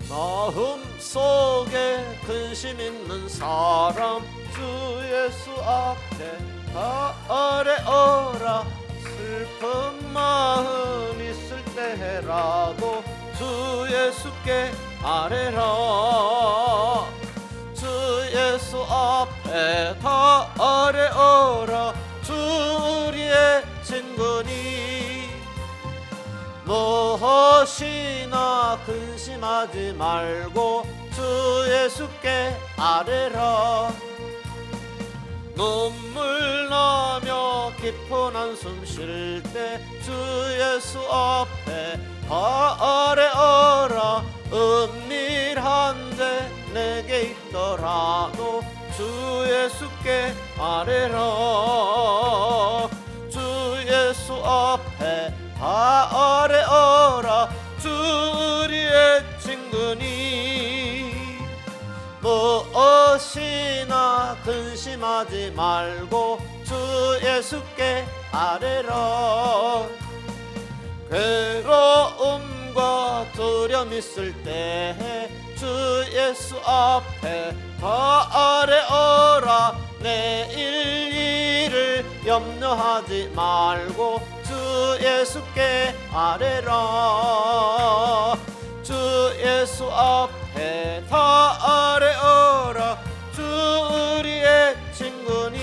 마음속에 근심 있는 사람 주 예수 앞에 다 아뢰어라. 슬픈 마음 있을 때라도 주 예수께 아뢰라. 주 예수 앞에 다 아뢰어라. 주 우리의 친구니 무엇이나 근심하지 말고 주 예수께 아뢰라. 눈물 나며 깊은 한숨 쉴 때 주 예수 앞에 다 아뢰어라. 은밀한데 내게 있더라도 주 예수께 아뢰라. 주 예수 앞에 다 아뢰어라. 주 우리의 친구니 무엇이나 근심하지 말고 주 예수께 아뢰라. 괴로움과 두려움 있을 때 주 예수 앞에 다 아뢰어라. 내일 일을 염려하지 말고 주 예수께 아뢰라. 주 예수 앞에 다 아뢰어라. 주 우리의 친구니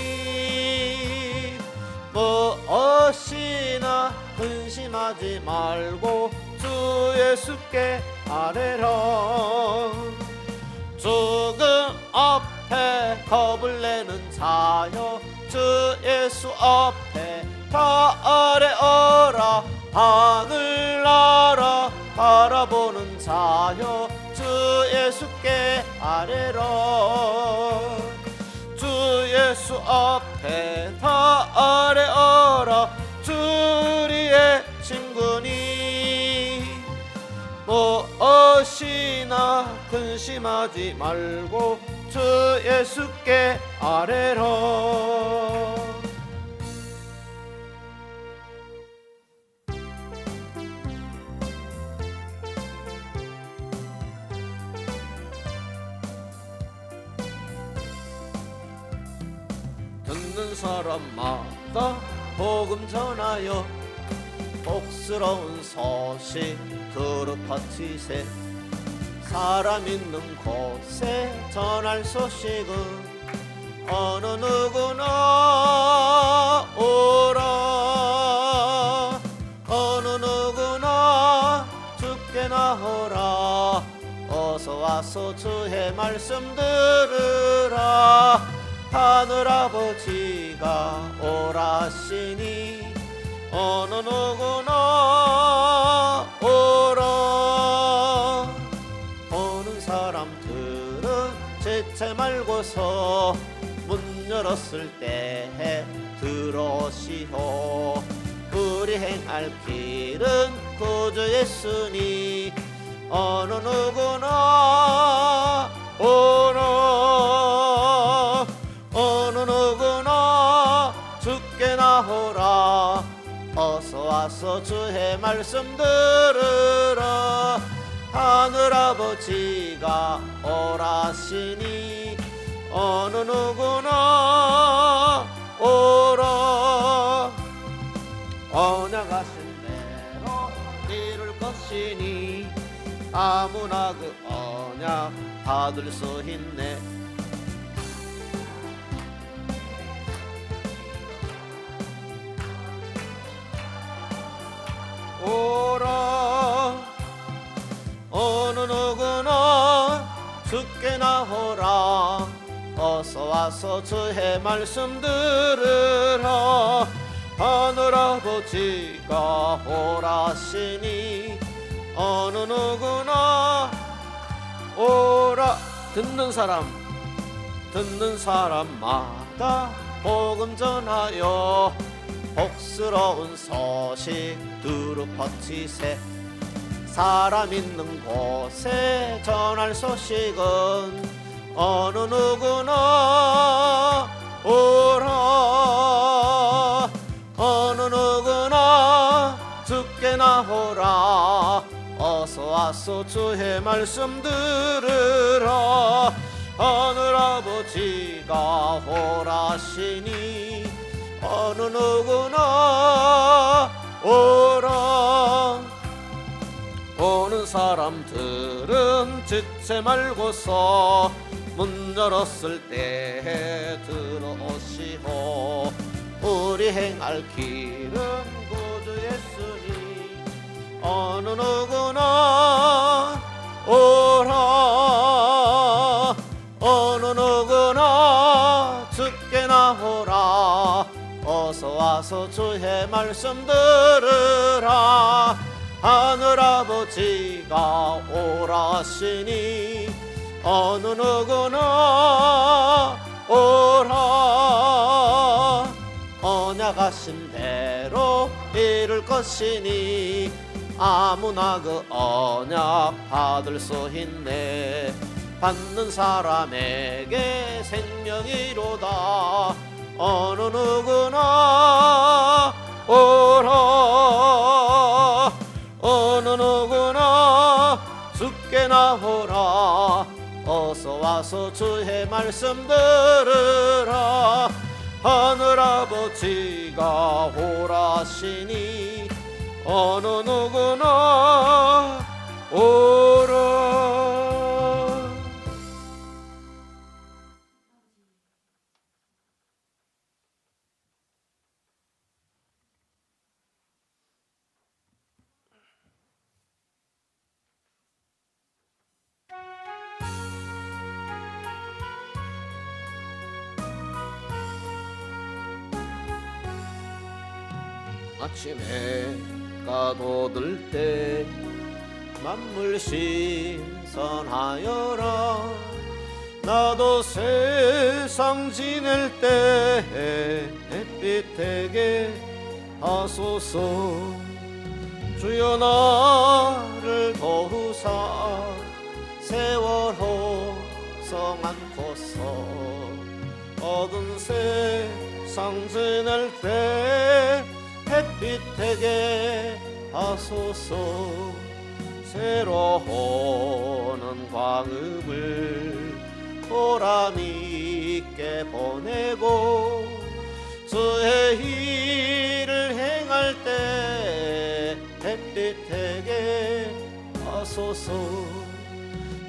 무엇이나 근심하지 말고 주 예수께 아뢰라. 죽음 앞에 겁을 내는 자여 주 예수 앞에 다 아뢰어라. 하늘나라 바라보는 자여 주 예수께 아뢰라. 주 예수 앞에 다 아뢰어라. 주 우리의 친구니 무엇이나 근심하지 말고 주 예수께 아뢰라. 듣는 사람마다 복음 전하여 복스러운 소식 두루 퍼치세. 사람 있는 곳에 전할 소식은 어느 누구나 오라. 어느 누구나 주께 나오라. 어서 와서 주의 말씀 들으라. 하늘아버지가 오라시니 어느 누구나 오라. 오는 사람들은 지체 말고서 문 열었을 때 들어오시오. 우리 행할 길은 구주 예수니 어느 누구나 오라. 어느 누구나 주께 나오라. 어서 와서 주의 말씀 들으라. 하늘아버지가 오라시니 어느 누구나 오라. 언약하신 대로 이룰 것이니 아무나 그 언약 받을 수 있네. 오라. 어느 누구나 주께 나오라. 어서 와서 주의 말씀 들으라. 하늘아버지가 오라시니 어느 누구나 오라. 듣는 사람마다 복음 전하여 복스러운 소식 두루 퍼치세. 사람 있는 곳에 전할 소식은 어느 누구나 오라. 어느 누구나 주께 나오라. 어서 와서 주의 말씀 들으라. 하늘 아버지가 호라시니 어느 누구나 오라. 오는 사람들은 지체 말고서 문 열었을 때 들어오시오. 우리 행할 길은 구주 예수니 어느 누구나 오라. 어느 누구나 주께 나오라. 어서 와서 주의 말씀 들으라. 하늘 아버지가 오라시니 어느 누구나 오라. 언약하신 대로 이룰 것이니 아무나 그 언약 받을 수 있네. 받는 사람에게 생명이로다. 어느 누구나 오라. 어느 누구나 주께 나오라. 어서 와서 주의 말씀 들으라. 하늘 아버지가 오라시니 어느 누구나 오라. 아침에 가도들 때 만물 신선하여라. 나도 세상 지낼 때 햇빛에게 하소서. 주여 나를 도우사 세월호 성 안고서 어두운 세상 지낼 때 햇빛에게 하소서. 새로 오는 광음을 보람이 있게 보내고 주의 일을 행할 때 햇빛에게 하소서.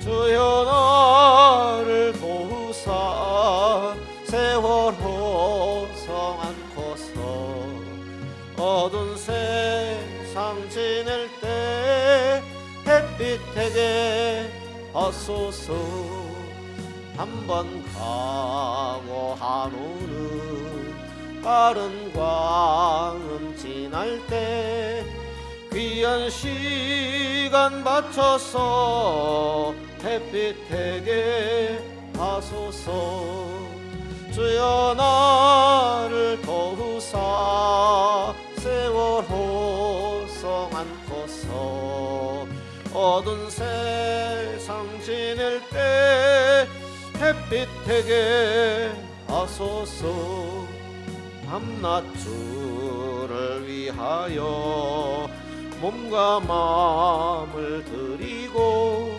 주여 나를 도우사 세월호 성 안고서 어두운 세상 지낼 때 햇빛에게 하소서. 한번 가고 한 후는 빠른 광음 지날 때 귀한 시간 맞춰서 햇빛에게 하소서. 주여 나를 도우사 세월호 성 안고서 어두운 세상 지낼 때 햇빛에게 하소서. 밤낮 주를 위하여 몸과 마음을 드리고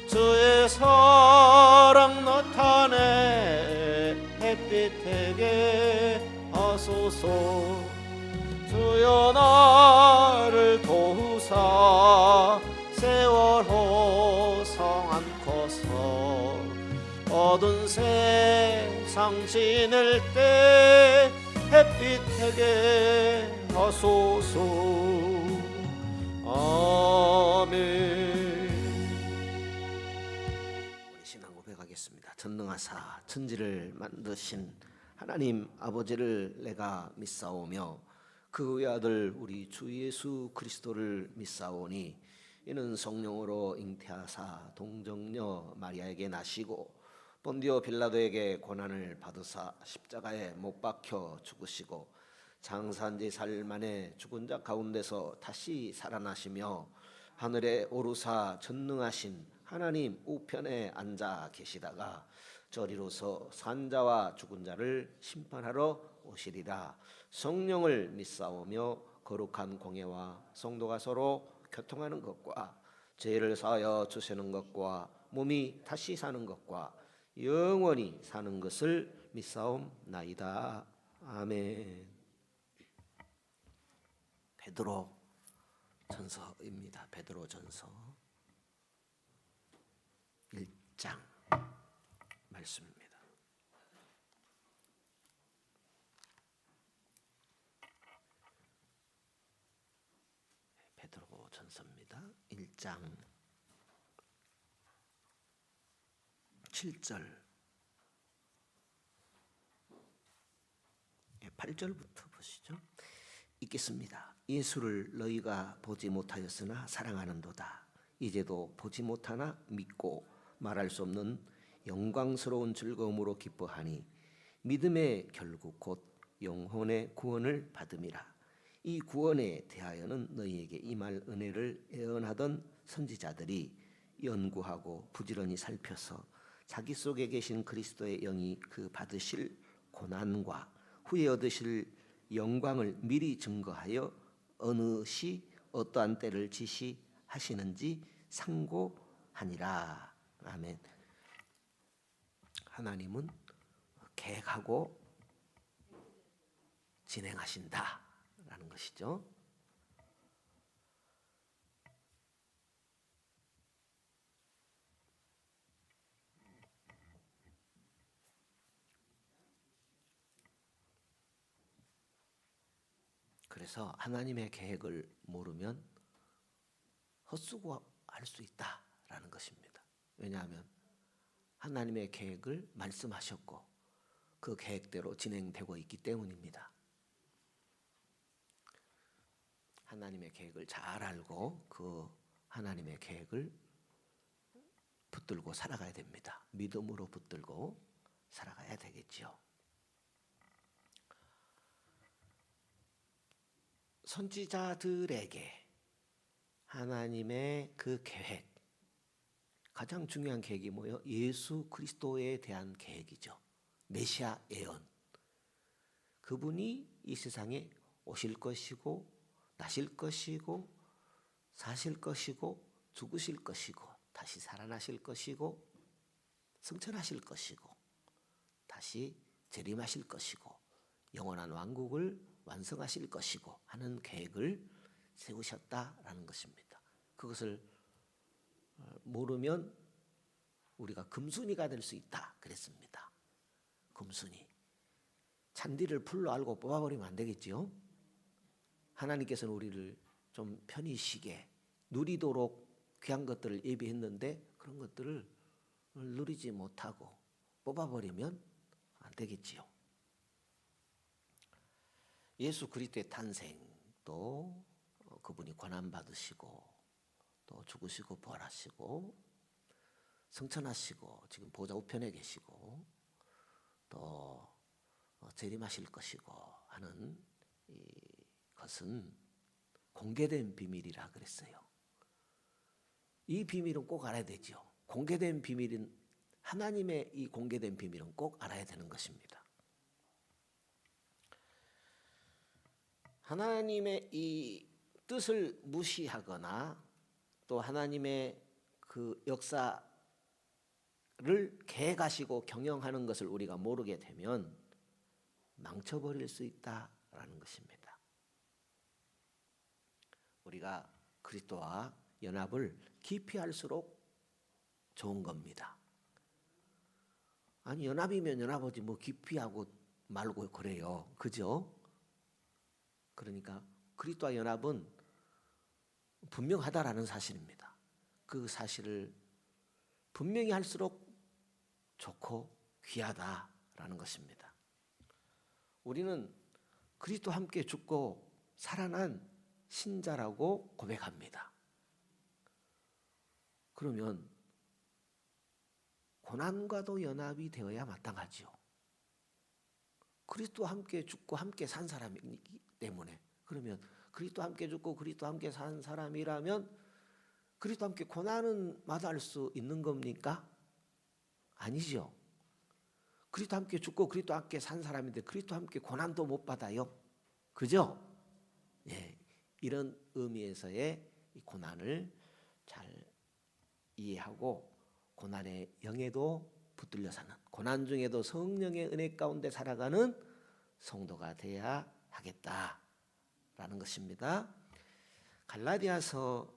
주의 사랑 나타내 햇빛에게 하소서. 주여 나를 도우사 세월호 성 안고서 어두운 세상 지낼 때 햇빛에게 하소서. 아멘. 우리 신앙 고백하겠습니다. 전능하사 천지를 만드신 하나님 아버지를 내가 믿사오며 그 외아들 우리 주 예수 그리스도를 믿사오니 이는 성령으로 잉태하사 동정녀 마리아에게 나시고 본디오 빌라도에게 고난을 받으사 십자가에 못 박혀 죽으시고 장사한 지 사흘 만에 죽은 자 가운데서 다시 살아나시며 하늘에 오르사 전능하신 하나님 우편에 앉아 계시다가 저리로서 산 자와 죽은 자를 심판하러 오시리라. 성령을 믿사오며 거룩한 공예와 성도가 서로 교통하는 것과 죄를 사하여 주시는 것과 몸이 다시 사는 것과 영원히 사는 것을 믿사옵나이다. 아멘. 베드로 전서입니다. 베드로 전서 1장 말씀입니다. 베드로 전서입니다. 1장 7절 8절부터 보시죠. 읽겠습니다. 예수를 너희가 보지 못하였으나 사랑하는도다. 이제도 보지 못하나 믿고 말할 수 없는 영광스러운 즐거움으로 기뻐하니 믿음의 결국 곧 영혼의 구원을 받음이라. 이 구원에 대하여는 너희에게 임할 은혜를 예언하던 선지자들이 연구하고 부지런히 살펴서 자기 속에 계신 그리스도의 영이 그 받으실 고난과 후에 얻으실 영광을 미리 증거하여 어느 시 어떠한 때를 지시하시는지 상고하니라. 아멘. 하나님은 계획하고 진행하신다라는 것이죠. 그래서 하나님의 계획을 모르면 헛수고할 수 있다라는 것입니다. 왜냐하면 하나님의 계획을 말씀하셨고 그 계획대로 진행되고 있기 때문입니다. 하나님의 계획을 잘 알고 그 하나님의 계획을 붙들고 살아가야 됩니다. 믿음으로 붙들고 살아가야 되겠지요. 선지자들에게 하나님의 그 계획, 가장 중요한 계획이 뭐예요? 예수 그리스도에 대한 계획이죠. 메시아 예언. 그분이 이 세상에 오실 것이고 나실 것이고 사실 것이고 죽으실 것이고 다시 살아나실 것이고 승천하실 것이고 다시 재림하실 것이고 영원한 왕국을 완성하실 것이고 하는 계획을 세우셨다라는 것입니다. 그것을 모르면 우리가 금순이가 될 수 있다 그랬습니다. 금순이. 잔디를 풀로 알고 뽑아버리면 안 되겠지요. 하나님께서는 우리를 좀 편히 쉬게 누리도록 귀한 것들을 예비했는데 그런 것들을 누리지 못하고 뽑아버리면 안 되겠지요. 예수 그리스도의 탄생도 그분이 고난 받으시고 또 죽으시고 부활하시고 승천하시고 지금 보좌 우편에 계시고 또 재림하실 것이고 하는 이것은 공개된 비밀이라 그랬어요. 이 비밀은 꼭 알아야 되죠. 공개된 비밀은 하나님의 이 공개된 비밀은 꼭 알아야 되는 것입니다. 하나님의 이 뜻을 무시하거나 또 하나님의 그 역사를 계획하시고 경영하는 것을 우리가 모르게 되면 망쳐버릴 수 있다라는 것입니다. 우리가 그리스도와 연합을 깊이 할수록 좋은 겁니다. 아니 연합이면 연합하지 뭐 깊이 하고 말고 그래요. 그죠? 그러니까 그리스도와 연합은 분명하다라는 사실입니다. 그 사실을 분명히 할수록 좋고 귀하다라는 것입니다. 우리는 그리스도와 함께 죽고 살아난 신자라고 고백합니다. 그러면 고난과도 연합이 되어야 마땅하지요. 그리스도와 함께 죽고 함께 산 사람이기 때문에 그러면 그리스도와 함께 죽고 그리스도와 함께 산 사람이라면 그리스도와 함께 고난은 마다할 수 있는 겁니까? 아니죠. 그리스도와 함께 죽고 그리스도와 함께 산 사람인데 그리스도와 함께 고난도 못 받아요. 그죠? 예, 이런 의미에서의 이 고난을 잘 이해하고 고난의 영에도 붙들려 사는, 고난 중에도 성령의 은혜 가운데 살아가는 성도가 되어야 하겠다라는 것입니다. 갈라디아서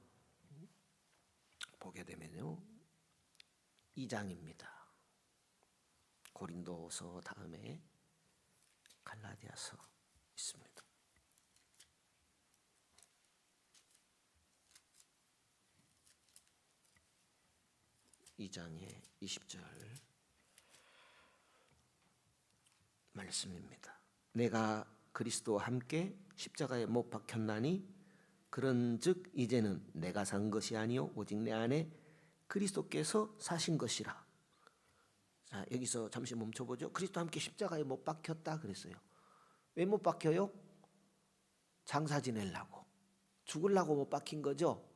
보게 되면요, 2장입니다. 고린도서 다음에 갈라디아서 있습니다. 2장의 20절 말씀입니다. 내가 그리스도와 함께 십자가에 못 박혔나니 그런즉 이제는 내가 산 것이 아니요 오직 내 안에 그리스도께서 사신 것이라. 자, 여기서 잠시 멈춰보죠. 그리스도와 함께 십자가에 못 박혔다 그랬어요. 왜 못 박혀요? 장사 지내려고, 죽으려고 못 박힌 거죠.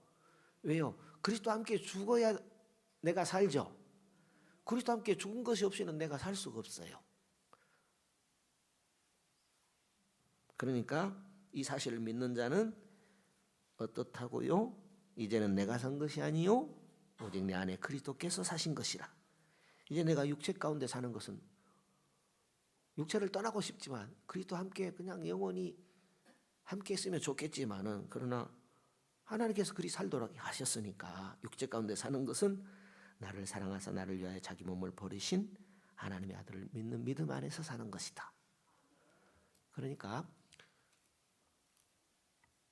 왜요? 그리스도와 함께 죽어야 내가 살죠. 그리스도와 함께 죽은 것이 없이는 내가 살 수가 없어요. 그러니까 이 사실을 믿는 자는 어떻다고요? 이제는 내가 산 것이 아니요 오직 내 안에 그리스도께서 사신 것이라. 이제 내가 육체 가운데 사는 것은 육체를 떠나고 싶지만 그리스도와 함께 그냥 영원히 함께 있으면 좋겠지만은, 그러나 하나님께서 그리 살도록 하셨으니까 육체 가운데 사는 것은 나를 사랑하사 나를 위하여 자기 몸을 버리신 하나님의 아들을 믿는 믿음 안에서 사는 것이다. 그러니까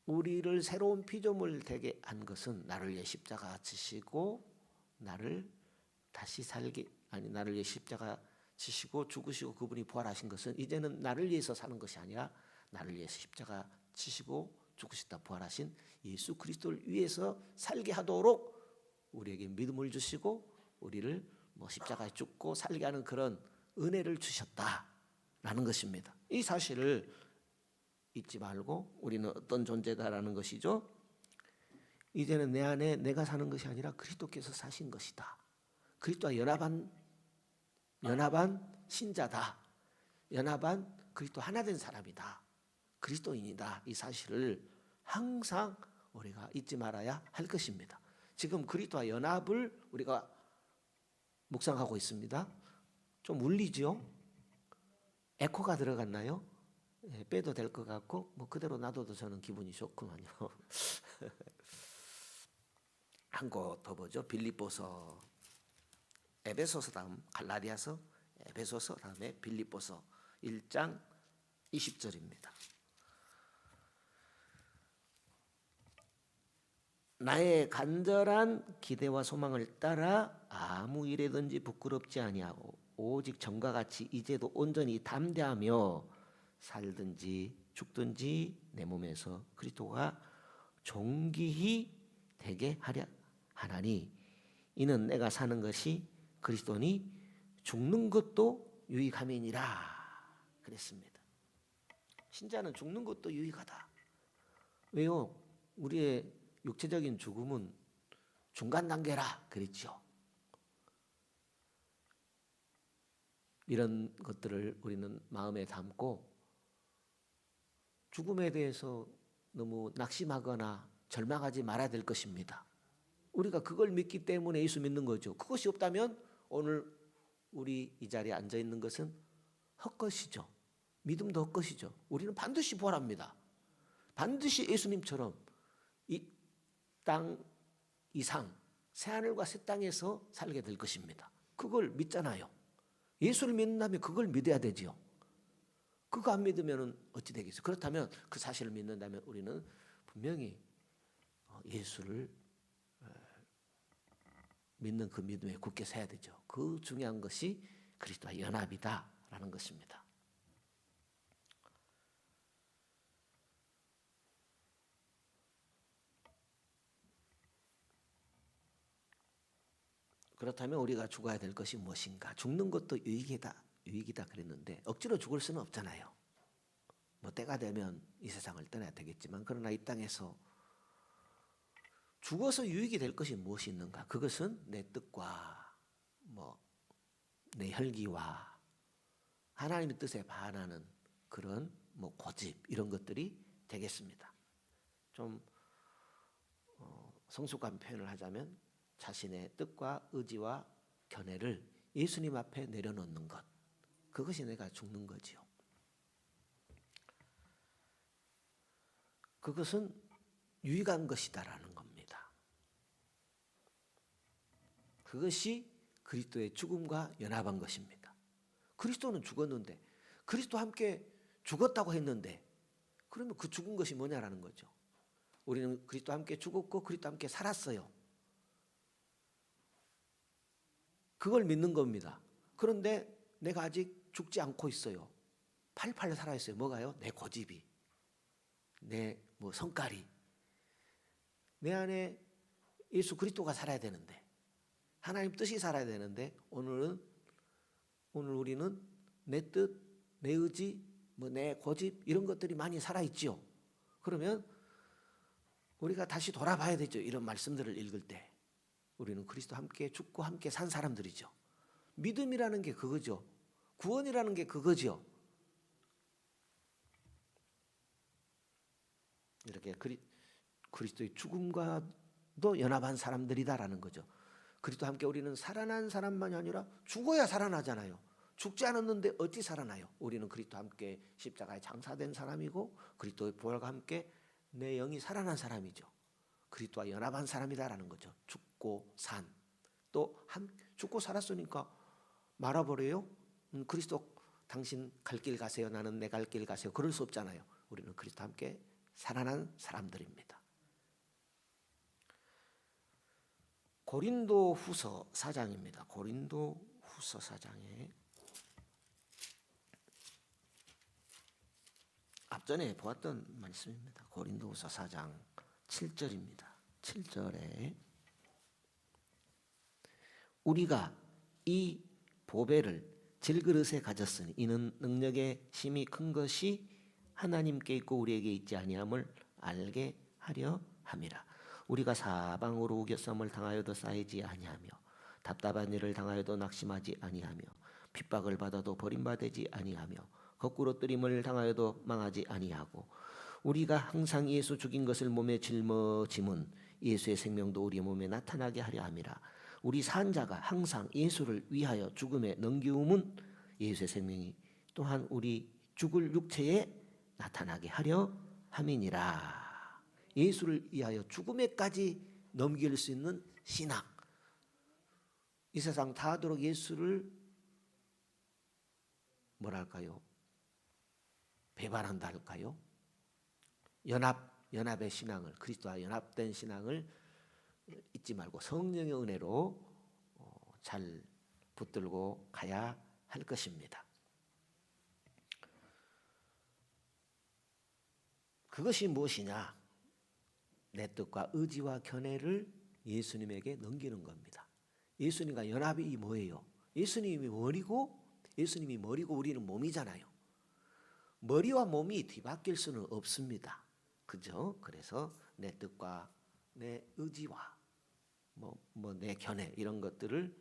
우리를 새로운 피조물 되게 한 것은 나를 위해 십자가 지시고 나를 다시 살게, 아니 나를 위해 십자가 지시고 죽으시고 그분이 부활하신 것은 이제는 나를 위해서 사는 것이 아니라 나를 위해서 십자가 지시고 죽으시다 부활하신 예수 그리스도를 위해서 살게 하도록 우리에게 믿음을 주시고 우리를 십자가에 죽고 살게 하는 그런 은혜를 주셨다라는 것입니다. 이 사실을 잊지 말고 우리는 어떤 존재다라는 것이죠. 이제는 내 안에 내가 사는 것이 아니라 그리스도께서 사신 것이다. 그리스도와 연합한 신자다. 연합한 그리스도 하나 된 사람이다. 그리스도인이다. 이 사실을 항상 우리가 잊지 말아야 할 것입니다. 지금 그리스도와 연합을 우리가 묵상하고 있습니다. 좀 울리죠? 에코가 들어갔나요? 빼도 될 것 같고 그대로 놔둬도 저는 기분이 좋구만요. 한 곳 더 보죠. 빌립보서, 에베소서 다음 갈라디아서, 에베소서 다음에 빌립보서 1장 20절입니다. 나의 간절한 기대와 소망을 따라 아무 일에든지 부끄럽지 아니하고 오직 전과 같이 이제도 온전히 담대하며 살든지 죽든지 내 몸에서 그리스도가 존귀히 되게 하려 하나니 이는 내가 사는 것이 그리스도니 죽는 것도 유익함이니라 그랬습니다. 신자는 죽는 것도 유익하다. 왜요? 우리의 육체적인 죽음은 중간 단계라 그랬죠. 이런 것들을 우리는 마음에 담고 죽음에 대해서 너무 낙심하거나 절망하지 말아야 될 것입니다. 우리가 그걸 믿기 때문에 예수 믿는 거죠. 그것이 없다면 오늘 우리 이 자리에 앉아 있는 것은 헛것이죠. 믿음도 헛것이죠. 우리는 반드시 부활합니다. 반드시 예수님처럼 이 땅 이상 새하늘과 새 땅에서 살게 될 것입니다. 그걸 믿잖아요. 예수를 믿는다면 그걸 믿어야 되지요. 그거 안 믿으면 어찌 되겠어요? 그렇다면 그 사실을 믿는다면 우리는 분명히 예수를 믿는 그 믿음에 굳게 서야 되죠. 그 중요한 것이 그리스도와 연합이다라는 것입니다. 그렇다면 우리가 죽어야 될 것이 무엇인가? 죽는 것도 유익이다 그랬는데 억지로 죽을 수는 없잖아요. 때가 되면 이 세상을 떠나야 되겠지만, 그러나 이 땅에서 죽어서 유익이 될 것이 무엇이 있는가? 그것은 내 뜻과 내 혈기와 하나님의 뜻에 반하는 그런 고집 이런 것들이 되겠습니다. 좀 성숙한 표현을 하자면 자신의 뜻과 의지와 견해를 예수님 앞에 내려놓는 것, 그것이 내가 죽는 거지요. 그것은 유익한 것이다라는 겁니다. 그것이 그리스도의 죽음과 연합한 것입니다. 그리스도는 죽었는데, 그리스도 함께 죽었다고 했는데, 그러면 그 죽은 것이 뭐냐라는 거죠. 우리는 그리스도 함께 죽었고 그리스도 함께 살았어요. 그걸 믿는 겁니다. 그런데 내가 아직 죽지 않고 있어요. 팔팔 살아있어요. 뭐가요? 내 고집이, 내 성깔이. 내 안에 예수 그리스도가 살아야 되는데, 하나님 뜻이 살아야 되는데, 오늘 우리는 내 뜻, 내 의지, 내 고집 이런 것들이 많이 살아있지요. 그러면 우리가 다시 돌아봐야 되죠. 이런 말씀들을 읽을 때 우리는 그리스도 함께 죽고 함께 산 사람들이죠. 믿음이라는 게 그거죠. 구원이라는 게 그거죠. 이렇게 그리스도의 죽음과도 연합한 사람들이다라는 거죠. 그리스도 함께 우리는 살아난 사람만이 아니라 죽어야 살아나잖아요. 죽지 않았는데 어찌 살아나요? 우리는 그리스도 함께 십자가에 장사된 사람이고 그리스도의 부활과 함께 내 영이 살아난 사람이죠. 그리스도와 연합한 사람이다라는 거죠. 죽고 산. 또 죽고 살았으니까 말아버려요? 그리스도 당신 갈 길 가세요. 나는 내 갈 길 가세요. 그럴 수 없잖아요. 우리는 그리스도와 함께 살아난 사람들입니다. 고린도 후서 4장입니다. 고린도 후서 4장에 앞전에 보았던 말씀입니다. 고린도 후서 4장 7절입니다. 7절에 우리가 이 보배를 질그릇에 가졌으니 이는 능력의 힘이 큰 것이 하나님께 있고 우리에게 있지 아니함을 알게 하려 함이라. 우리가 사방으로 우겨쌈을 당하여도 쌓이지 아니하며 답답한 일을 당하여도 낙심하지 아니하며 핍박을 받아도 버림받지 아니하며 거꾸로 뜨림을 당하여도 망하지 아니하고 우리가 항상 예수 죽인 것을 몸에 짊어짐은 예수의 생명도 우리 몸에 나타나게 하려 함이라. 우리 산 자가 항상 예수를 위하여 죽음에 넘기움은 예수의 생명이 또한 우리 죽을 육체에 나타나게 하려 함이니라. 예수를 위하여 죽음에까지 넘길 수 있는 신앙. 이 세상 다 하도록 예수를 뭐랄까요? 배반한다 할까요? 연합의 신앙을, 그리스도와 연합된 신앙을 잊지 말고 성령의 은혜로 잘 붙들고 가야 할 것입니다. 그것이 무엇이냐? 내 뜻과 의지와 견해를 예수님에게 넘기는 겁니다. 예수님과 연합이 뭐예요? 예수님이 머리고 우리는 몸이잖아요. 머리와 몸이 뒤바뀔 수는 없습니다. 그죠? 그래서 내 뜻과 내 의지와 내 견해 이런 것들을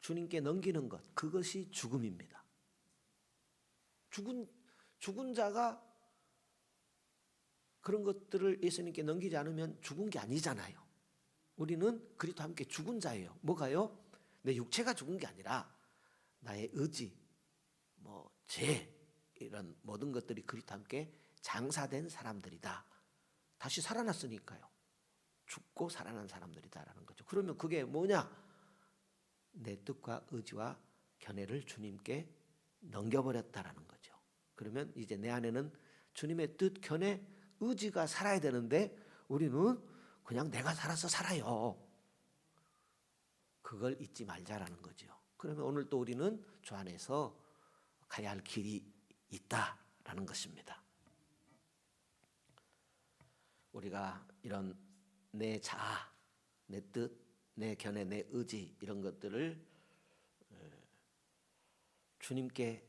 주님께 넘기는 것, 그것이 죽음입니다. 죽은 자가 그런 것들을 예수님께 넘기지 않으면 죽은 게 아니잖아요. 우리는 그리스도와 함께 죽은 자예요. 뭐가요? 내 육체가 죽은 게 아니라 나의 의지, 죄 이런 모든 것들이 그리스도와 함께 장사된 사람들이다. 다시 살아났으니까요. 죽고 살아난 사람들이다라는 거죠. 그러면 그게 뭐냐? 내 뜻과 의지와 견해를 주님께 넘겨버렸다라는 거죠. 그러면 이제 내 안에는 주님의 뜻, 견해, 의지가 살아야 되는데 우리는 그냥 내가 살아서 살아요. 그걸 잊지 말자라는 거죠. 그러면 오늘 또 우리는 주 안에서 가야 할 길이 있다라는 것입니다. 우리가 이런 내 자아, 내 뜻, 내 견해, 내 의지 이런 것들을 주님께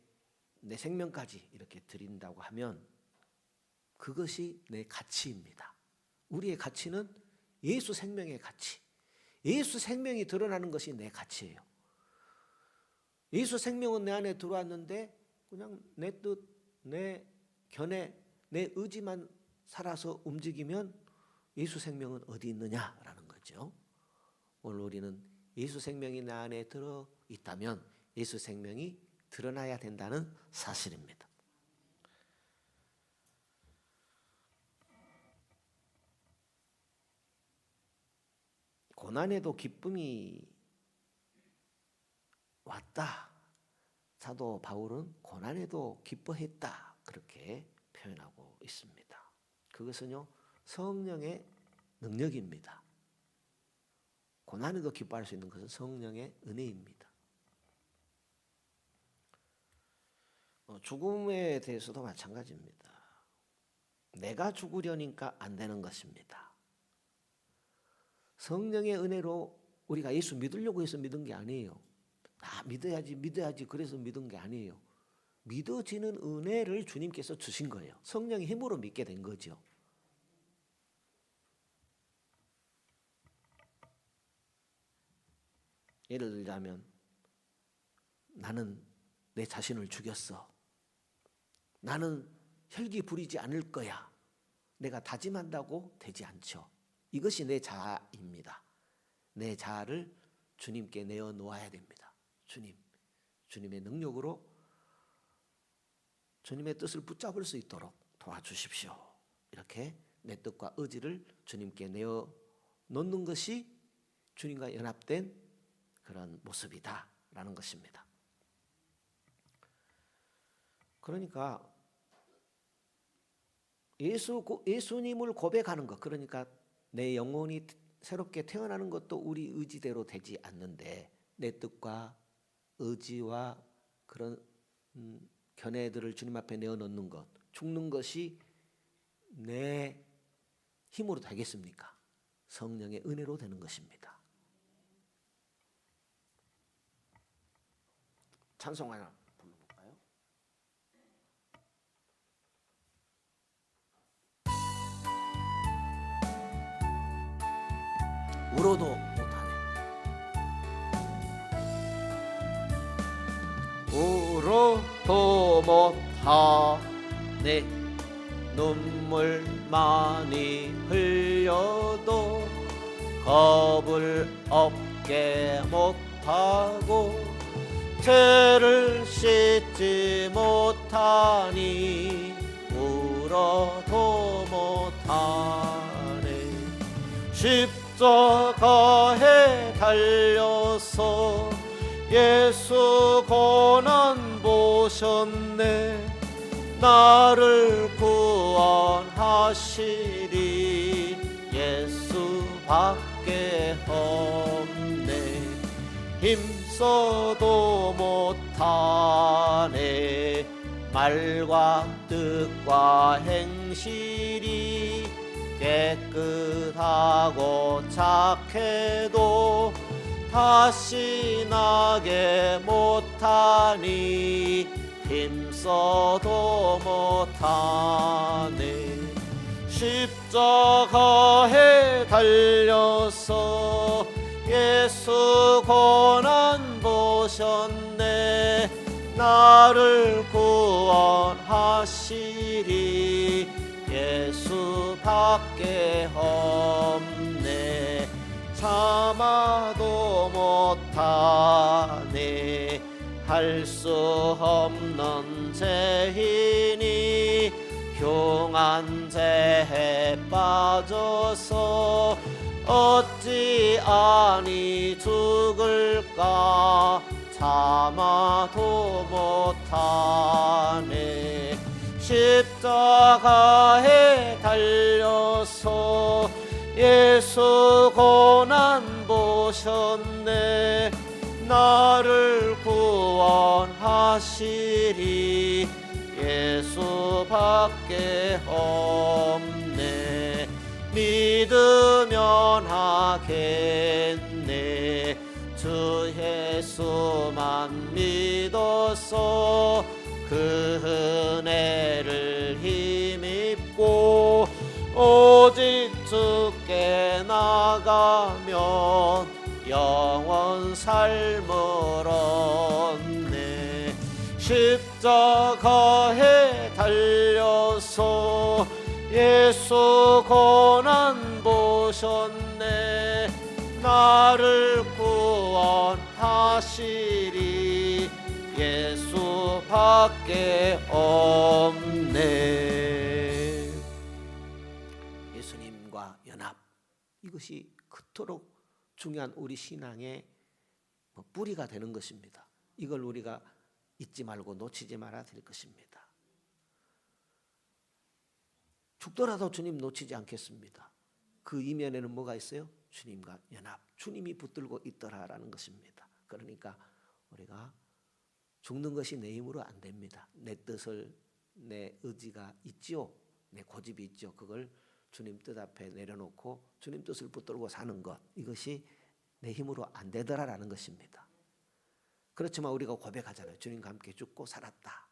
내 생명까지 이렇게 드린다고 하면 그것이 내 가치입니다. 우리의 가치는 예수 생명의 가치. 예수 생명이 드러나는 것이 내 가치예요. 예수 생명은 내 안에 들어왔는데 그냥 내 뜻, 내 견해, 내 의지만 살아서 움직이면 예수 생명은 어디 있느냐라는 거죠. 오늘 우리는 예수 생명이 내 안에 들어 있다면 예수 생명이 드러나야 된다는 사실입니다. 고난에도 기쁨이 왔다. 사도 바울은 고난에도 기뻐했다. 그렇게 표현하고 있습니다. 그것은요, 성령의 능력입니다. 고난에도 기뻐할 수 있는 것은 성령의 은혜입니다. 죽음에 대해서도 마찬가지입니다. 내가 죽으려니까 안 되는 것입니다. 성령의 은혜로 우리가 예수 믿으려고 해서 믿은 게 아니에요. 믿어야지 그래서 믿은 게 아니에요. 믿어지는 은혜를 주님께서 주신 거예요. 성령의 힘으로 믿게 된 거죠. 예를 들자면 나는 내 자신을 죽였어. 나는 혈기 부리지 않을 거야. 내가 다짐한다고 되지 않죠. 이것이 내 자아입니다. 내 자아를 주님께 내어놓아야 됩니다. 주님의 능력으로 주님의 뜻을 붙잡을 수 있도록 도와주십시오. 이렇게 내 뜻과 의지를 주님께 내어놓는 것이 주님과 연합된 그런 모습이다라는 것입니다. 그러니까 예수님을 고백하는 것, 그러니까 내 영혼이 새롭게 태어나는 것도 우리 의지대로 되지 않는데 내 뜻과 의지와 그런 견해들을 주님 앞에 내어놓는 것, 죽는 것이 내 힘으로 되겠습니까? 성령의 은혜로 되는 것입니다. 찬송 하나 불러볼까요? 울어도 못하네. 울어도 못하네. 눈물 많이 흘려도 겁을 없게 못하고 죄를 씻지 못하니 울어도 못하네. 십자가에 달려서 예수 고난 보셨네. 나를 구원하시리 예수밖에 없네. 힘써도 못하네. 말과 뜻과 행실이 깨끗하고 착해도 다시 나게 못하니 힘써도 못하네. 십자가에 달려서 예수 고난 보셨네. 나를 구원하시리 예수밖에 없네. 참아도 못하네. 할 수 없는 죄인이 흉한 죄에 빠져서 어찌 아니 죽을까. 참아도 못하네. 십자가에 달려서 예수 고난 보셨네. 나를 구원하시리 예수밖에 없네. 믿으면 하겠네. 주 예수만 믿어서 그 은혜를 힘입고 오직 주께 나가면 영원 삶을 얻네. 십자가에 달려서 예수 고난 보셨네. 나를 구원하시리 예수밖에 없네. 예수님과 연합, 이것이 그토록 중요한 우리 신앙의 뿌리가 되는 것입니다. 이걸 우리가 잊지 말고 놓치지 말아야 될 것입니다. 죽더라도 주님 놓치지 않겠습니다. 그 이면에는 뭐가 있어요? 주님과 연합, 주님이 붙들고 있더라라는 것입니다. 그러니까 우리가 죽는 것이 내 힘으로 안 됩니다. 내 뜻을, 내 의지가 있지요, 내 고집이 있죠. 그걸 주님 뜻 앞에 내려놓고 주님 뜻을 붙들고 사는 것, 이것이 내 힘으로 안 되더라라는 것입니다. 그렇지만 우리가 고백하잖아요. 주님과 함께 죽고 살았다,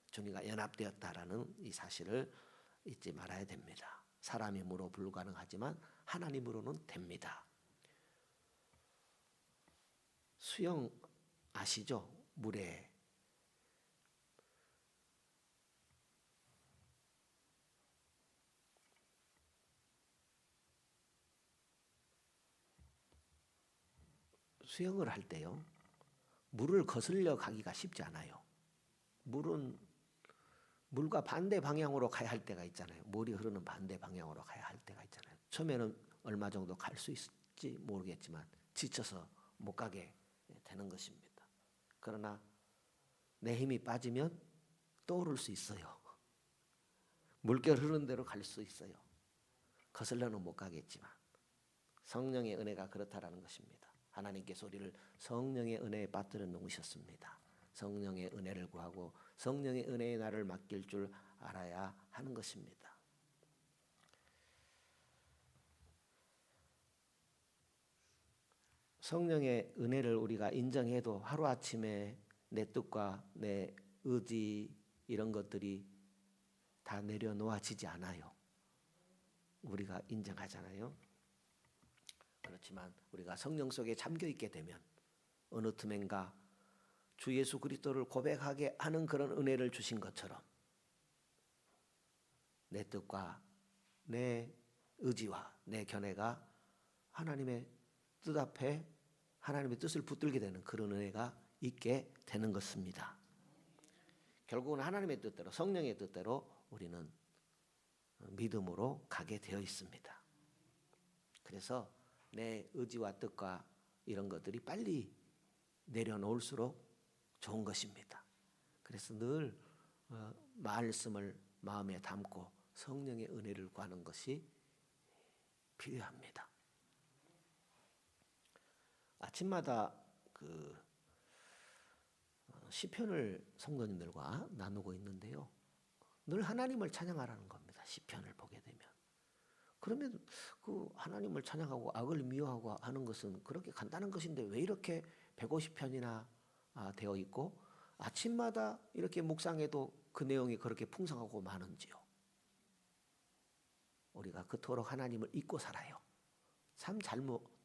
주님과 연합되었다라는 이 사실을 잊지 말아야 됩니다. 사람 힘으로 불가능하지만 하나님으로는 됩니다. 수영 아시죠? 물에 수영을 할 때요, 물을 거슬려 가기가 쉽지 않아요. 물은 물과 반대 방향으로 가야 할 때가 있잖아요. 물이 흐르는 반대 방향으로 가야 할 때가 있잖아요. 처음에는 얼마 정도 갈 수 있을지 모르겠지만 지쳐서 못 가게 되는 것입니다. 그러나 내 힘이 빠지면 떠오를 수 있어요. 물결 흐르는 대로 갈 수 있어요. 거슬러는 못 가겠지만 성령의 은혜가 그렇다라는 것입니다. 하나님께서 우리를 성령의 은혜에 빠뜨려 놓으셨습니다. 성령의 은혜를 구하고 성령의 은혜의 나를 맡길 줄 알아야 하는 것입니다. 성령의 은혜를 우리가 인정해도 하루아침에 내 뜻과 내 의지 이런 것들이 다 내려놓아지지 않아요. 우리가 인정하잖아요. 그렇지만 우리가 성령 속에 잠겨 있게 되면 어느 틈엔가 주 예수 그리스도를 고백하게 하는 그런 은혜를 주신 것처럼 내 뜻과 내 의지와 내 견해가 하나님의 뜻 앞에 하나님의 뜻을 붙들게 되는 그런 은혜가 있게 되는 것입니다. 결국은 하나님의 뜻대로, 성령의 뜻대로 우리는 믿음으로 가게 되어 있습니다. 그래서 내 의지와 뜻과 이런 것들이 빨리 내려놓을수록 좋은 것입니다. 그래서 늘 말씀을 마음에 담고 성령의 은혜를 구하는 것이 필요합니다. 아침마다 그 시편을 성도님들과 나누고 있는데요. 늘 하나님을 찬양하라는 겁니다. 시편을 보게 되면. 그러면 그 하나님을 찬양하고 악을 미워하고 하는 것은 그렇게 간단한 것인데 왜 이렇게 150편이나 되어 있고 아침마다 이렇게 묵상해도 그 내용이 그렇게 풍성하고 많은지요. 우리가 그토록 하나님을 잊고 살아요. 참 잘못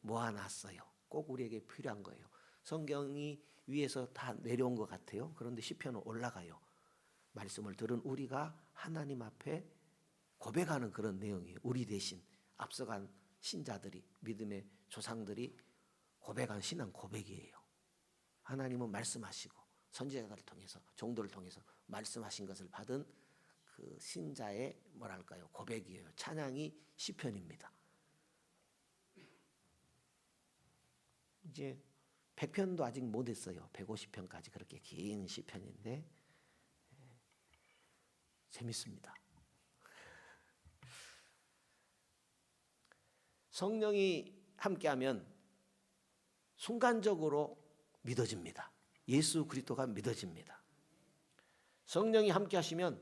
모아놨어요. 꼭 우리에게 필요한 거예요. 성경이 위에서 다 내려온 것 같아요. 그런데 시편은 올라가요. 말씀을 들은 우리가 하나님 앞에 고백하는 그런 내용이에요. 우리 대신 앞서간 신자들이, 믿음의 조상들이 고백한 신앙 고백이에요. 하나님은 말씀하시고 선지자들을 통해서, 종도를 통해서 말씀하신 것을 받은 그 신자의 뭐랄까요, 고백이에요. 찬양이 시편입니다. 이제 100편도 아직 못했어요. 150편까지 그렇게 긴 시편인데 재밌습니다. 성령이 함께하면 순간적으로 믿어집니다. 예수 그리스도가 믿어집니다. 성령이 함께하시면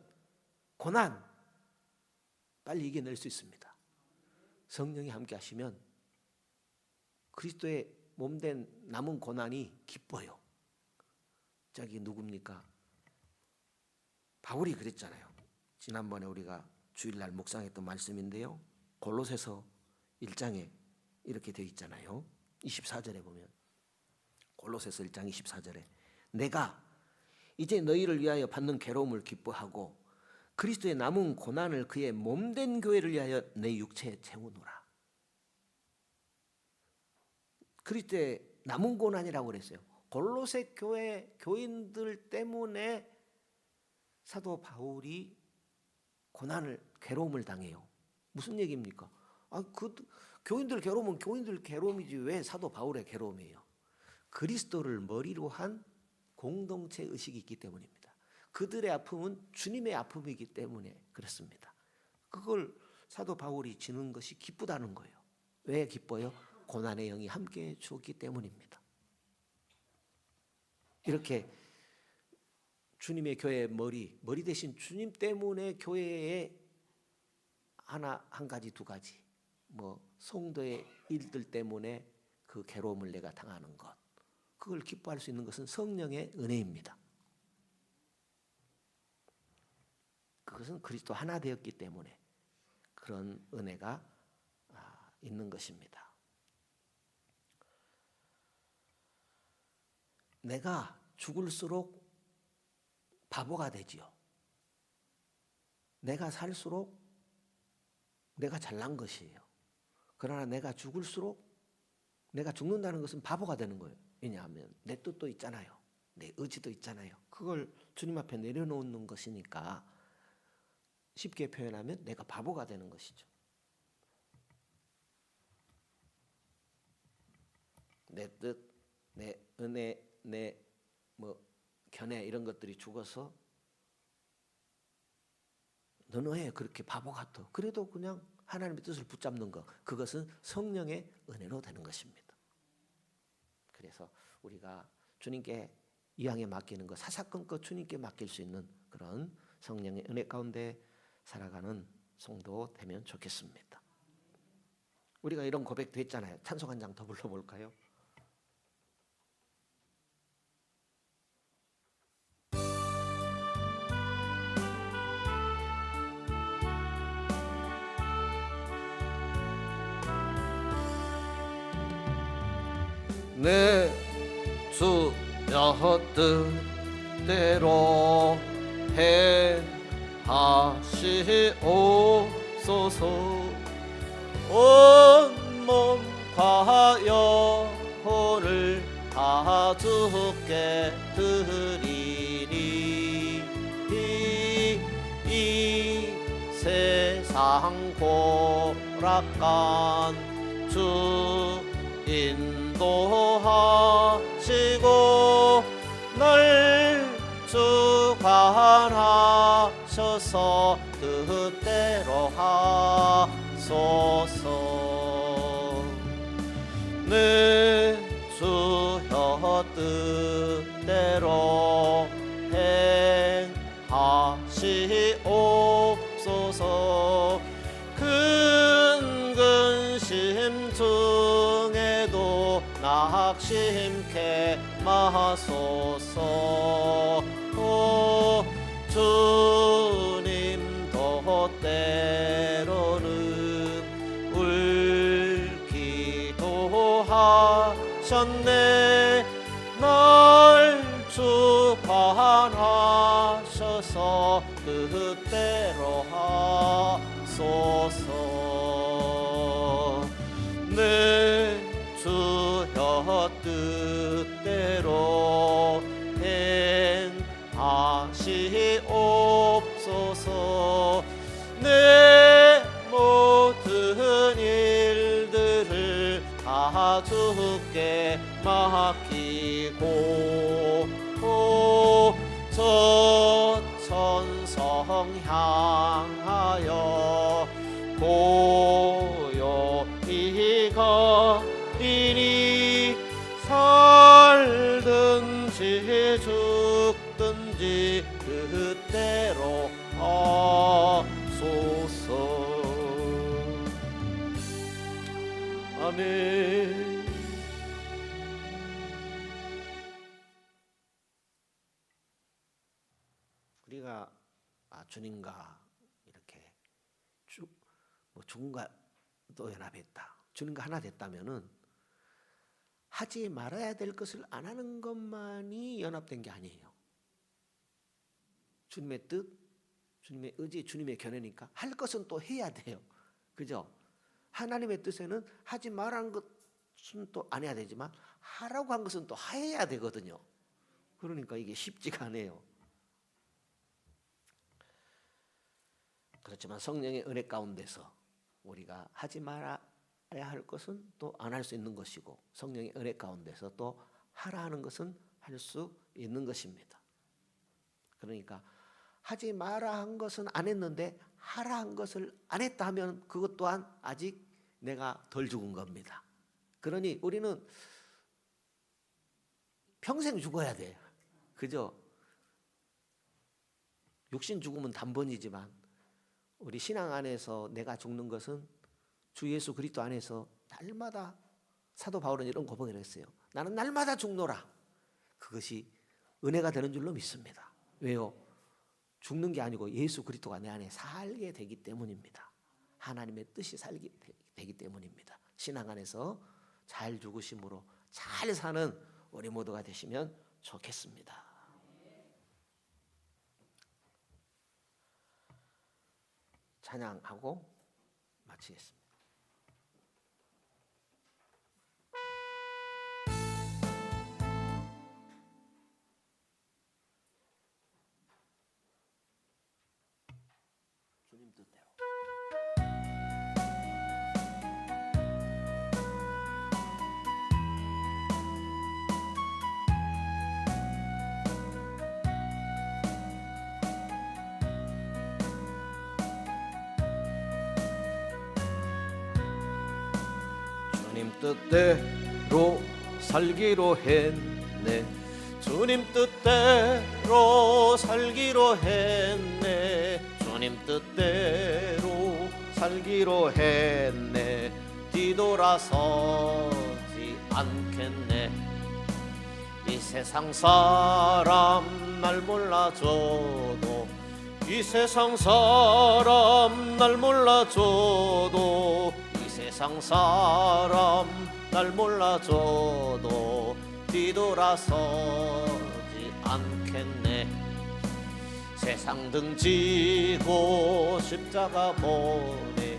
고난 빨리 이겨낼 수 있습니다. 성령이 함께하시면 그리스도의 몸된 남은 고난이 기뻐요. 저기 누굽니까? 바울이 그랬잖아요. 지난번에 우리가 주일날 묵상했던 말씀인데요. 골로새서 1장에 이렇게 되어 있잖아요. 24절에 보면 골로새서 1장 24절에 내가 이제 너희를 위하여 받는 괴로움을 기뻐하고 그리스도의 남은 고난을 그의 몸된 교회를 위하여 내 육체에 채우노라. 그리스도의 남은 고난이라고 그랬어요. 골로새 교회 교인들 때문에 사도 바울이 고난을, 괴로움을 당해요. 무슨 얘기입니까? 교인들 괴로움은 교인들 괴로움이지 왜 사도 바울의 괴로움이에요? 그리스도를 머리로 한 공동체 의식이 있기 때문입니다. 그들의 아픔은 주님의 아픔이기 때문에 그렇습니다. 그걸 사도 바울이 지는 것이 기쁘다는 거예요. 왜 기뻐요? 고난의 영이 함께 주었기 때문입니다. 이렇게 주님의 교회의 머리 대신 주님 때문에 교회에 한 가지 두 가지 성도의 일들 때문에 그 괴로움을 내가 당하는 것, 그걸 기뻐할 수 있는 것은 성령의 은혜입니다. 그것은 그리스도 하나 되었기 때문에 그런 은혜가 있는 것입니다. 내가 죽을수록 바보가 되지요. 내가 살수록 내가 잘난 것이에요. 그러나 내가 죽을수록, 내가 죽는다는 것은 바보가 되는 거예요. 왜냐하면 내 뜻도 있잖아요. 내 의지도 있잖아요. 그걸 주님 앞에 내려놓는 것이니까 쉽게 표현하면 내가 바보가 되는 것이죠. 내 뜻, 내 은혜, 내 견해 이런 것들이 죽어서 너는 왜 그렇게 바보 같아? 그래도 그냥 하나님의 뜻을 붙잡는 것, 그것은 성령의 은혜로 되는 것입니다. 그래서 우리가 주님께 이왕에 맡기는 것, 사사건건 주님께 맡길 수 있는 그런 성령의 은혜 가운데 살아가는 성도 되면 좋겠습니다. 우리가 이런 고백도 했잖아요. 찬송 한 장 더 불러볼까요? 내 주여 뜻대로 행하시옵소서. 온몸과 영혼을 다 주께 드리니 이 세상 고락간 주 인도하시고 날 주관하셔서 뜻대로 하소서. 내 주여 뜻대로 행하시옵소서. 큰 근심 중에도 낙심케 마소서. 주님도 때로는 울기도 하셨네. 날 주관하셔서 뜻대로 하소서. 내 주여 뜻대로 행하시옵소서. 내 모든 일들을 다 주께 맡기고 저 천성 향하여 고요히 가리니 살든지 죽든지 뜻대로 하소서. 아멘. 우리가 주님과 이렇게 주님과 또 연합했다, 주님과 하나 됐다면은 하지 말아야 될 것을 안 하는 것만이 연합된 게 아니에요. 주님의 뜻, 주님의 의지, 주님의 견해니까 할 것은 또 해야 돼요. 그죠? 하나님의 뜻에는 하지 말라는 것 것은 또 안 해야 되지만 하라고 한 것은 또 해야 되거든요. 그러니까 이게 쉽지가 않아요. 그렇지만 성령의 은혜 가운데서 우리가 하지 말아야 할 것은 또 안 할 수 있는 것이고, 성령의 은혜 가운데서 또 하라 하는 것은 할 수 있는 것입니다. 그러니까 하지 마라 한 것은 안 했는데 하라 한 것을 안 했다 하면 그것 또한 아직 내가 덜 죽은 겁니다. 그러니 우리는 평생 죽어야 돼. 그죠? 육신 죽음은 단번이지만 우리 신앙 안에서 내가 죽는 것은 주 예수 그리스도 안에서 날마다, 사도 바울은 이런 고백을 했어요. 나는 날마다 죽노라. 그것이 은혜가 되는 줄로 믿습니다. 왜요? 죽는 게 아니고 예수 그리스도가 내 안에 살게 되기 때문입니다. 하나님의 뜻이 살게 되기 때문입니다. 신앙 안에서 잘 죽으심으로 잘 사는 우리 모두가 되시면 좋겠습니다. 찬양하고 마치겠습니다. 주님 뜻대로. 주님 뜻대로 살기로 했네. 주님 뜻대로 살기로 했네. 주님 뜻대로 살기로 했네. 뒤돌아서지 않겠네. 이 세상 사람 날 몰라줘도, 이 세상 사람 날 몰라줘도, 이 세상 사람 날 몰라줘도 뒤돌아서지 않겠네. 세상 등지고 십자가 보내.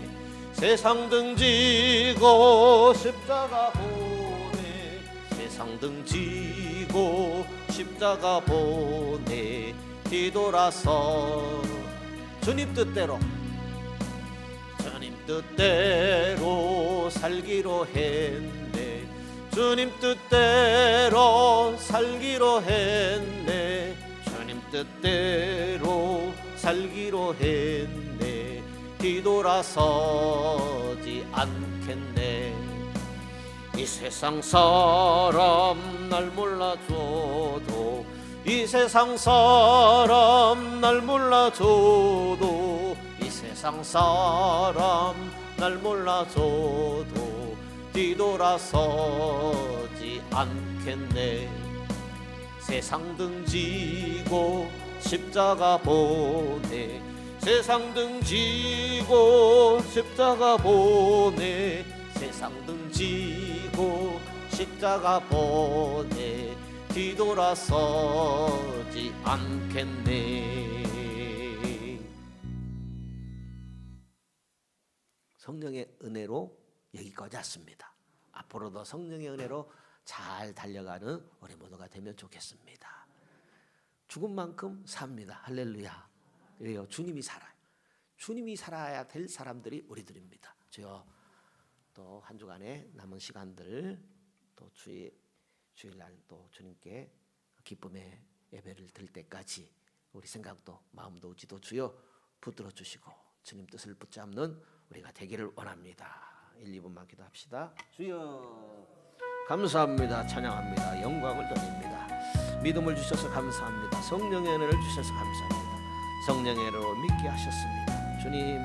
세상 등지고 십자가 보내. 세상 등지고 십자가 보내. 뒤돌아서 주님 뜻대로, 주님 뜻대로 살기로 했네. 주님 뜻대로 살기로 했네. 주님 뜻대로 살기로 했네. 뒤돌아서지 않겠네. 이 세상 사람 날 몰라줘도, 이 세상 사람 날 몰라줘도, 이 세상 사람 날 몰라줘도 뒤돌아서지 않겠네. 세상 등지고 십자가 보내. 세상 등지고 십자가 보내. 세상 등지고 십자가 보내. 뒤돌아서지 않겠네. 성령의 은혜로 여기까지 왔습니다. 앞으로도 성령의 은혜로 잘 달려가는 우리 모두가 되면 좋겠습니다. 죽은 만큼 삽니다. 할렐루야. 왜요? 주님이 살아요. 주님이 살아야 될 사람들이 우리들입니다. 주여, 또 한 주간의 남은 시간들, 또 주일날 또 주님께 기쁨의 예배를 드릴 때까지 우리 생각도 마음도 의지도 주여 붙들어 주시고 주님 뜻을 붙잡는 우리가 되기를 원합니다. 1, 2분만 기도합시다. 주여 감사합니다. 찬양합니다. 영광을 드립니다. 믿음을 주셔서 감사합니다. 성령의 은혜를 주셔서 감사합니다. 성령의 은혜로 믿게 하셨습니다. 주님,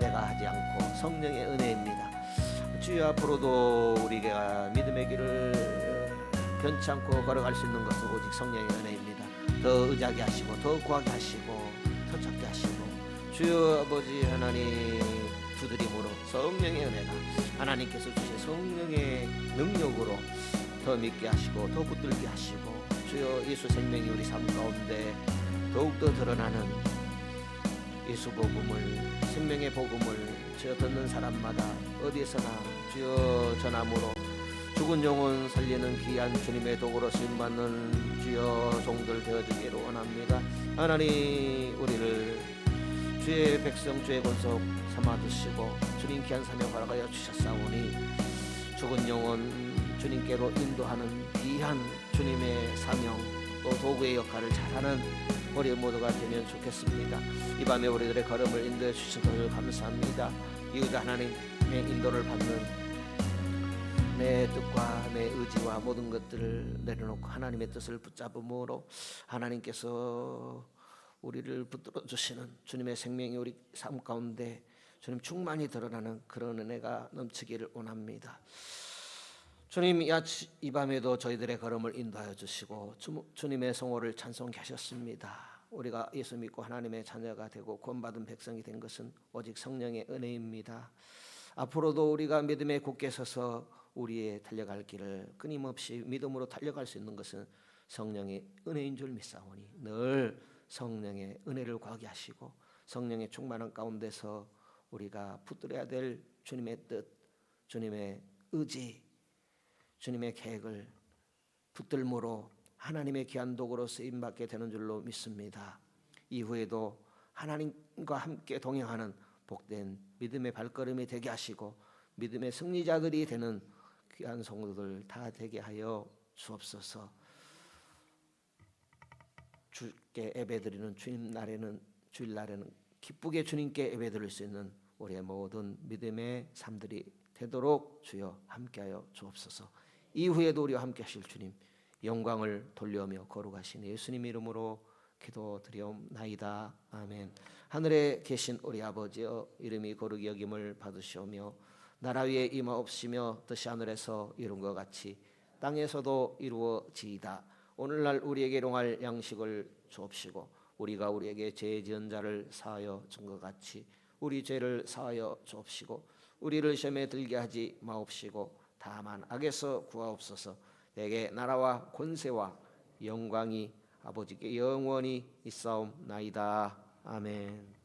내가 하지 않고 성령의 은혜입니다. 주여, 앞으로도 우리가 믿음의 길을 변치 않고 걸어갈 수 있는 것은 오직 성령의 은혜입니다. 더 의지하게 하시고, 더 구하게 하시고, 더 찾게 하시고, 주여 아버지 하나님 두드림으로 성령의 은혜가, 하나님께서 주신 성령의 능력으로 더 믿게 하시고, 더 붙들게 하시고, 주여 예수 생명이 우리 삶 가운데 더욱더 드러나는 예수 복음을, 생명의 복음을 주여 듣는 사람마다 어디에서나 주여 전함으로 죽은 영혼 살리는 귀한 주님의 도구로 쓰임받는 주여 종들 되어주기를 원합니다. 하나님, 우리를 주의 백성 주의 권속 삼아주시고 주님 귀한 사명 허락하여 주셨사오니 죽은 영혼 주님께로 인도하는 귀한 주님의 사명 또 도구의 역할을 잘하는 우리 모두가 되면 좋겠습니다. 이 밤에 우리들의 걸음을 인도해 주신 것을 감사합니다. 이웃 하나님의 인도를 받는 내 뜻과 내 의지와 모든 것들을 내려놓고 하나님의 뜻을 붙잡음으로 하나님께서 우리를 붙들어 주시는 주님의 생명이 우리 삶 가운데 주님 충만히 드러나는 그런 은혜가 넘치기를 원합니다. 주님, 이 밤에도 저희들의 걸음을 인도하여 주시고 주님의 성호를 찬송케 하셨습니다. 우리가 예수 믿고 하나님의 자녀가 되고 구원받은 백성이 된 것은 오직 성령의 은혜입니다. 앞으로도 우리가 믿음에 굳게 서서 우리의 달려갈 길을 끊임없이 믿음으로 달려갈 수 있는 것은 성령의 은혜인 줄 믿사오니 늘 성령의 은혜를 구하게 하시고 성령의 충만한 가운데서 우리가 붙들어야 될 주님의 뜻, 주님의 의지, 주님의 계획을 붙들므로 하나님의 귀한 도구로 쓰임받게 되는 줄로 믿습니다. 이후에도 하나님과 함께 동행하는 복된 믿음의 발걸음이 되게 하시고 믿음의 승리자들이 되는 귀한 성도들 다 되게 하여 주옵소서. 주께 예배드리는 주일날에는 기쁘게 주님께 예배드릴 수 있는 우리의 모든 믿음의 삶들이 되도록 주여 함께하여 주옵소서. 이후에도 우리와 함께 하실 주님 영광을 돌려며 거룩하신 예수님 이름으로 기도드리옵나이다. 아멘. 하늘에 계신 우리 아버지여, 이름이 거룩히 여김을 받으시오며 나라 위에 임하옵시며 뜻이 하늘에서 이룬 것 같이 땅에서도 이루어지이다. 오늘날 우리에게 일용할 양식을 주옵시고 우리가 우리에게 죄 지은 자를 사하여 준 것 같이 우리 죄를 사하여 주옵시고 우리를 시험에 들게 하지 마옵시고 다만 악에서 구하옵소서. 내게 나라와 권세와 영광이 아버지께 영원히 있사옵나이다. 아멘.